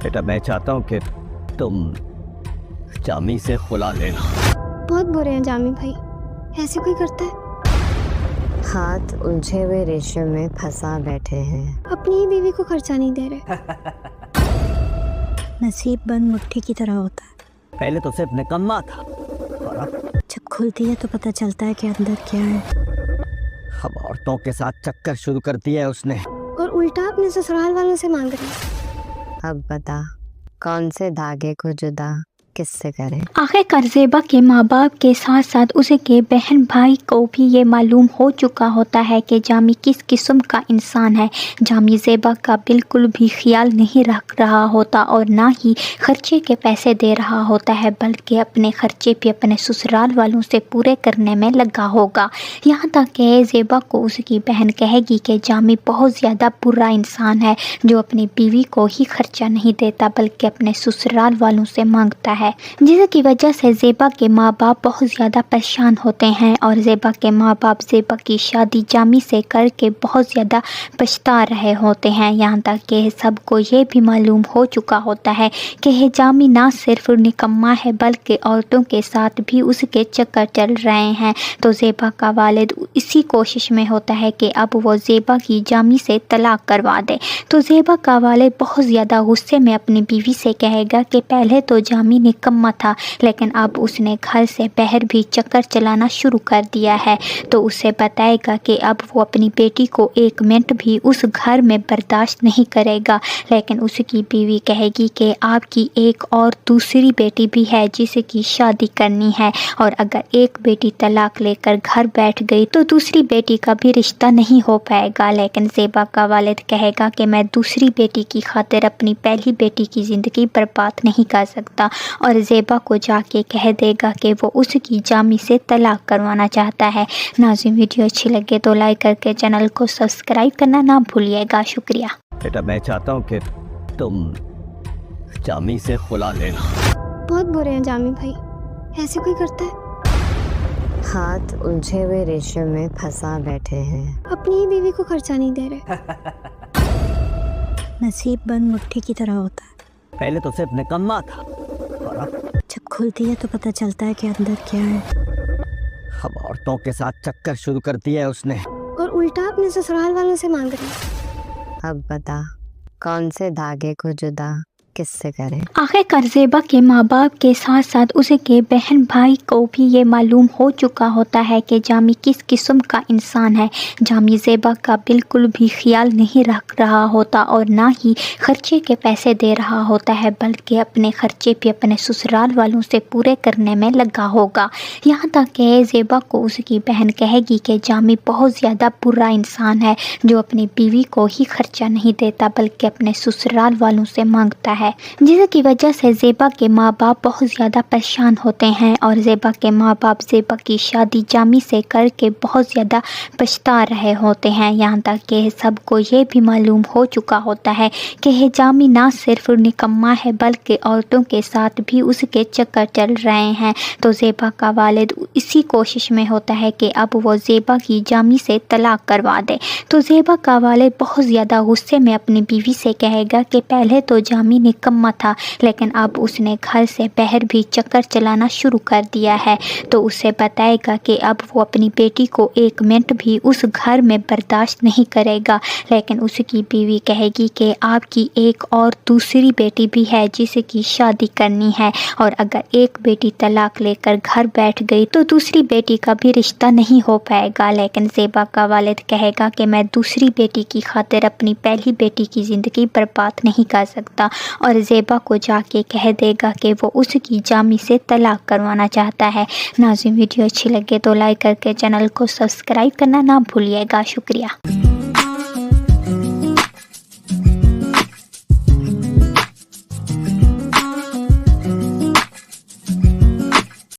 बेटा मैं चाहता हूँ कि तुम जामी से खुला लेना। बहुत बुरे हैं जामी भाई, ऐसे कोई करता है? हाथ उलझे हुए रेशम में फंसा बैठे हैं। अपनी ही बीवी को खर्चा नहीं दे रहे। नसीब बंद मुट्ठी की तरह होता है, पहले तो सिर्फ निकम्मा था और अब जब खुलती है तो पता चलता है कि अंदर क्या है। अब औरतों के साथ चक्कर शुरू कर दिया है उसने। और उल्टा अपने ससुराल वालों से मांग रही है। अब बता कौन से धागे को जुदा किससे करें। आखिरकार ज़ेबा के माँ बाप के साथ साथ उसके बहन भाई को भी ये मालूम हो चुका होता है कि जामी किस किस्म का इंसान है। जामी ज़ेबा का बिल्कुल भी ख्याल नहीं रख रहा होता और ना ही खर्चे के पैसे दे रहा होता है, बल्कि अपने खर्चे भी अपने ससुराल वालों से पूरे करने में लगा होगा। यहाँ तक कि ज़ेबा को उसकी बहन कहेगी कि जामी बहुत ज़्यादा बुरा इंसान है जो अपनी बीवी को ही खर्चा नहीं देता बल्कि अपने ससुराल वालों से मांगता है, जिसकी वजह से ज़ेबा के माँ बाप बहुत ज़्यादा परेशान होते हैं और ज़ेबा के माँ बाप ज़ेबा की शादी जामी से करके बहुत ज़्यादा पछता रहे होते हैं। यहाँ तक कि सबको ये भी मालूम हो चुका होता है कि जामी ना सिर्फ निकम्मा है बल्कि औरतों के साथ भी उसके चक्कर चल रहे हैं। तो ज़ेबा का वालिद इसी कोशिश में होता है कि अब वो ज़ेबा की जामी से तलाक करवा दे। तो ज़ेबा का वालिद बहुत ज़्यादा गुस्से में अपनी बीवी से कहेगा कि पहले तो जामी निकम्मा था लेकिन अब उसने घर से बाहर भी चक्कर चलाना शुरू कर दिया है। तो उसे बताएगा कि अब वो अपनी बेटी को एक मिनट भी उस घर में बर्दाश्त नहीं करेगा। लेकिन उसकी बीवी कहेगी कि आपकी एक और दूसरी बेटी भी है जिसकी शादी करनी है और अगर एक बेटी तलाक लेकर घर बैठ गई तो दूसरी बेटी का भी रिश्ता नहीं हो पाएगा। लेकिन ज़ेबा का वालिद कहेगा कि मैं दूसरी बेटी की खातिर अपनी पहली बेटी की ज़िंदगी बर्बाद नहीं कर सकता और ज़ेबा को जाके कह देगा कि वो उसकी जामी से तलाक करवाना चाहता है। नाज़रीन, वीडियो अच्छी लगे तो लाइक करके चैनल को सब्सक्राइब करना ना भूलिएगा। शुक्रिया। बेटा मैं चाहता हूँ कि तुम जामी से खुला लेना। बहुत बुरे हैं जामी भाई, ऐसे कोई करता है? हाथ उलझे हुए रेशम में फंसा बैठे हैं। अपनी ही बीवी को खर्चा नहीं दे रहे। नसीब बंद मुट्ठी की तरह होता है, पहले तो सिर्फ निकम्मा था और अब जब खुलती है तो पता चलता है कि अंदर क्या है। अब औरतों के साथ चक्कर शुरू कर दिया है उसने। और उल्टा अपने ससुराल वालों से मांग रही है। अब बता कौन से धागे को जुदा किससे करें। आखिरकार ज़ेबा के माँ बाप के साथ साथ उसके बहन भाई को भी ये मालूम हो चुका होता है कि जामी किस किस्म का इंसान है। जामी ज़ेबा का बिल्कुल भी ख्याल नहीं रख रहा होता और ना ही खर्चे के पैसे दे रहा होता है, बल्कि अपने खर्चे भी अपने ससुराल वालों से पूरे करने में लगा होगा। यहाँ तक कि ज़ेबा को उसकी बहन कहेगी कि जामी बहुत ज़्यादा बुरा इंसान है जो अपनी बीवी को ही खर्चा नहीं देता बल्कि अपने ससुराल वालों से मांगता है, जिसकी वजह से ज़ेबा के माँ बाप बहुत ज़्यादा परेशान होते हैं और ज़ेबा के माँ बाप ज़ेबा की शादी जामी से करके बहुत ज़्यादा पछता रहे होते हैं। यहाँ तक कि सबको ये भी मालूम हो चुका होता है कि जामी ना सिर्फ निकम्मा है बल्कि औरतों के साथ भी उसके चक्कर चल रहे हैं। तो ज़ेबा का वालिद इसी कोशिश में होता है कि अब वो ज़ेबा की जामी से तलाक करवा दे। तो ज़ेबा का वालिद बहुत ज़्यादा गुस्से में अपनी बीवी से कहेगा कि पहले तो जामी निकम्मा था लेकिन अब उसने घर से बाहर भी चक्कर चलाना शुरू कर दिया है। तो उसे बताएगा कि अब वो अपनी बेटी को एक मिनट भी उस घर में बर्दाश्त नहीं करेगा। लेकिन उसकी बीवी कहेगी कि आपकी एक और दूसरी बेटी भी है जिसकी शादी करनी है और अगर एक बेटी तलाक लेकर घर बैठ गई तो दूसरी बेटी का भी रिश्ता नहीं हो पाएगा। लेकिन ज़ेबा का वालिद कहेगा कि मैं दूसरी बेटी की खातिर अपनी पहली बेटी की ज़िंदगी बर्बाद नहीं कर सकता और ज़ेबा को जाके कह देगा कि वो उसकी जामी से तलाक करवाना चाहता है। नाज़रीन, वीडियो अच्छी लगे तो लाइक करके चैनल को सब्सक्राइब करना ना भूलिएगा। शुक्रिया।